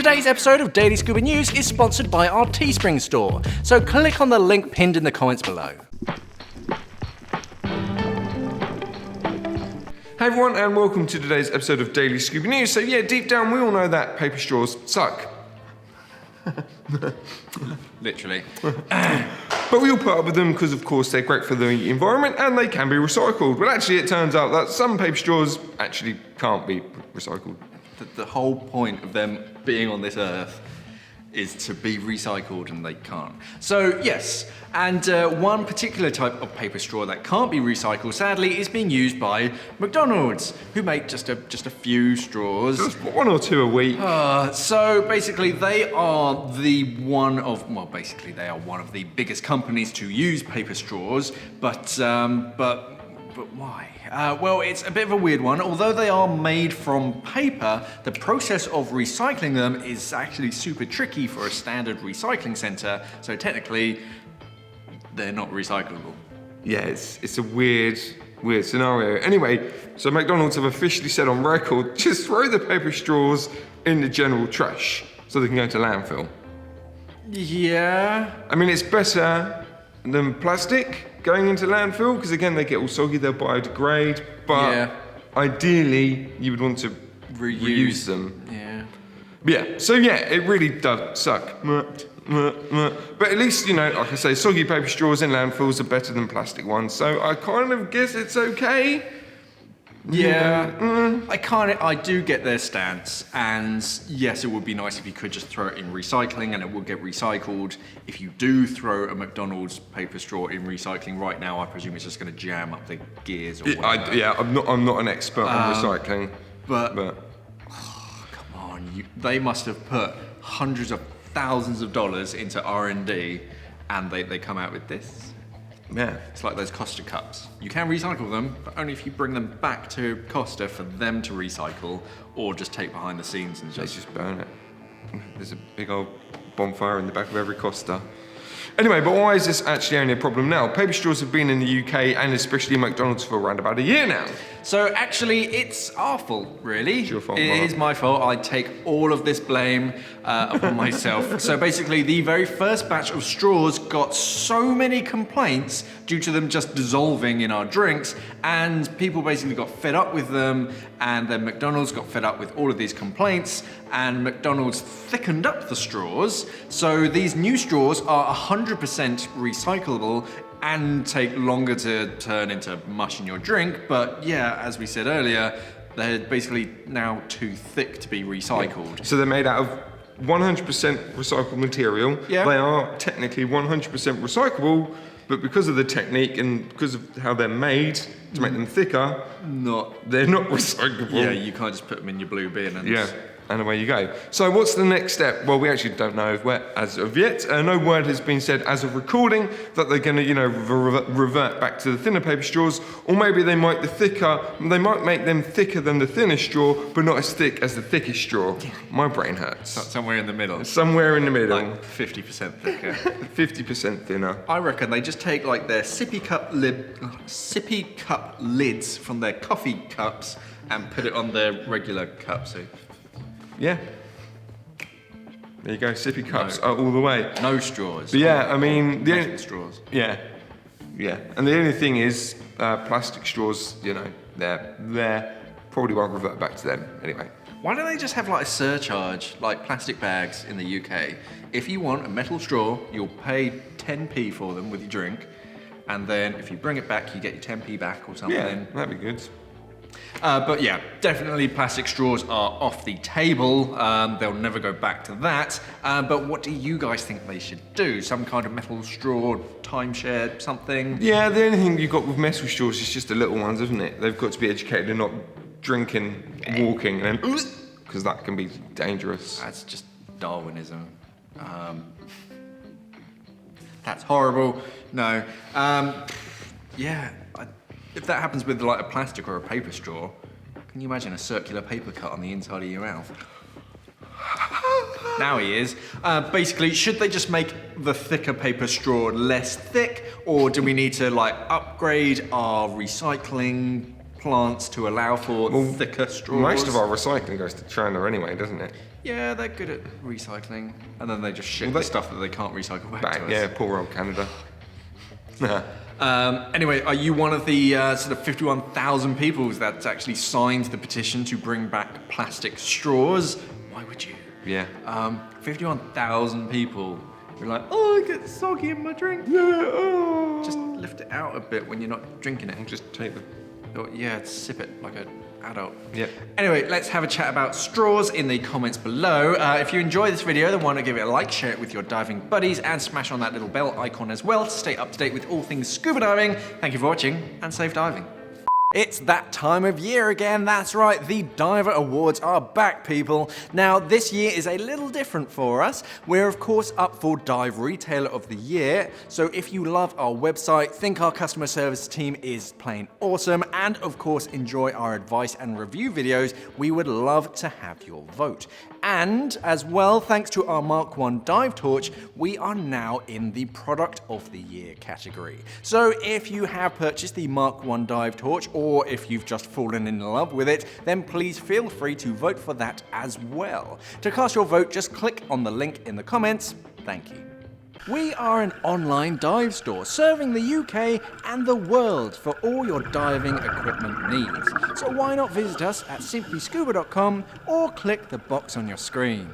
Today's episode of Daily Scuba News is sponsored by our Teespring store, so click on the link pinned in the comments below. Hey everyone, and welcome to today's episode of Daily Scuba News. So yeah, deep down we all know that paper straws suck. Literally. But we all put up with them because of course they're great for the environment and they can be recycled. But actually it turns out that some paper straws actually can't be recycled. The whole point of them being on this earth is to be recycled, and they can't. So yes, and one particular type of paper straw that can't be recycled, sadly, is being used by McDonald's, who make just a few straws. Just one or two a week. So basically, they are one of the biggest companies to use paper straws, but why? Well, it's a bit of a weird one. Although they are made from paper, the process of recycling them is actually super tricky for a standard recycling centre, so technically, they're not recyclable. Yeah, it's a weird scenario. Anyway, so McDonald's have officially said on record, just throw the paper straws in the general trash so they can go to landfill. Yeah. I mean, it's better than plastic going into landfill, because again, they get all soggy, they'll biodegrade, but yeah, ideally, you would want to reuse them. Yeah. But yeah, so yeah, it really does suck. But at least, you know, like I say, soggy paper straws in landfills are better than plastic ones, so I kind of guess it's okay. Yeah, I do get their stance, and yes, it would be nice if you could just throw it in recycling and it would get recycled. If you do throw a McDonald's paper straw in recycling right now, I presume it's just going to jam up the gears or whatever. I'm not an expert on recycling, but oh, come on, they must have put hundreds of thousands of dollars into R&D, and they come out with this. Yeah. It's like those Costa cups. You can recycle them, but only if you bring them back to Costa for them to recycle, or just take behind the scenes and just burn it. There's a big old bonfire in the back of every Costa. Anyway, but why is this actually only a problem now? Paper straws have been in the UK and especially McDonald's for around about a year now. So actually, it's our fault, really. It's your fault, It is my fault. I take all of this blame upon myself. So basically, the very first batch of straws got so many complaints due to them just dissolving in our drinks, and people basically got fed up with them, and then McDonald's got fed up with all of these complaints, and McDonald's thickened up the straws. So these new straws are 100% recyclable and take longer to turn into mush in your drink, but yeah, as we said earlier, they're basically now too thick to be recycled. So they're made out of 100% recycled material. Yeah. They are technically 100% recyclable, but because of the technique and because of how they're made to make them thicker, they're not recyclable. Yeah, you can't just put them in your blue bin and... And away you go. So what's the next step? Well, we actually don't know as of yet. No word has been said as of recording that they're going to, revert back to the thinner paper straws, or maybe they might make them thicker than the thinner straw, but not as thick as the thickest straw. My brain hurts. Somewhere in the middle. Somewhere in the middle. Like 50% thicker. 50% thinner. I reckon they just take like their sippy cup lids from their coffee cups and put it on their regular cups. So. Yeah. There you go, sippy cups all the way. No straws. But yeah, I mean... Metal straws. Yeah. And the only thing is, plastic straws, they're probably won't revert back to them anyway. Why don't they just have like a surcharge, like plastic bags in the UK? If you want a metal straw, you'll pay 10p for them with your drink, and then if you bring it back, you get your 10p back or something. Yeah, that'd be good. But yeah, definitely plastic straws are off the table. They'll never go back to that. But what do you guys think they should do? Some kind of metal straw, timeshare, something? Yeah, the only thing you've got with metal straws is just the little ones, isn't it? They've got to be educated and not drinking, walking, and because that can be dangerous. That's just Darwinism. That's horrible. No. Yeah. If that happens with like a plastic or a paper straw, can you imagine a circular paper cut on the inside of your mouth? Now he is. Basically, should they just make the thicker paper straw less thick, or do we need to like upgrade our recycling plants to allow for thicker straws. Most of our recycling goes to China anyway, doesn't it? Yeah, they're good at recycling. And then they just ship the stuff that they can't recycle back to us. Yeah, poor old Canada. Anyway, are you one of the sort of 51,000 people that's actually signed the petition to bring back plastic straws? Why would you? Yeah. 51,000 people. You're like, oh, it gets soggy in my drink. Yeah. Oh. Just lift it out a bit when you're not drinking it. Just take the... Or, yeah, sip it like an adult. Yeah. Anyway, let's have a chat about straws in the comments below. If you enjoy this video, then why not give it a like, share it with your diving buddies, and smash on that little bell icon as well to stay up to date with all things scuba diving. Thank you for watching, and safe diving. It's that time of year again, that's right, the Diver Awards are back, people. Now, this year is a little different for us. We're of course up for Dive Retailer of the Year, so if you love our website, think our customer service team is plain awesome, and of course enjoy our advice and review videos, we would love to have your vote. And as well, thanks to our Mark 1 dive torch, we are now in the Product of the Year category. So if you have purchased the Mark 1 dive torch, or if you've just fallen in love with it, then please feel free to vote for that as well. To cast your vote, just click on the link in the comments. Thank you. We are an online dive store serving the UK and the world for all your diving equipment needs. So why not visit us at simplyscuba.com or click the box on your screen.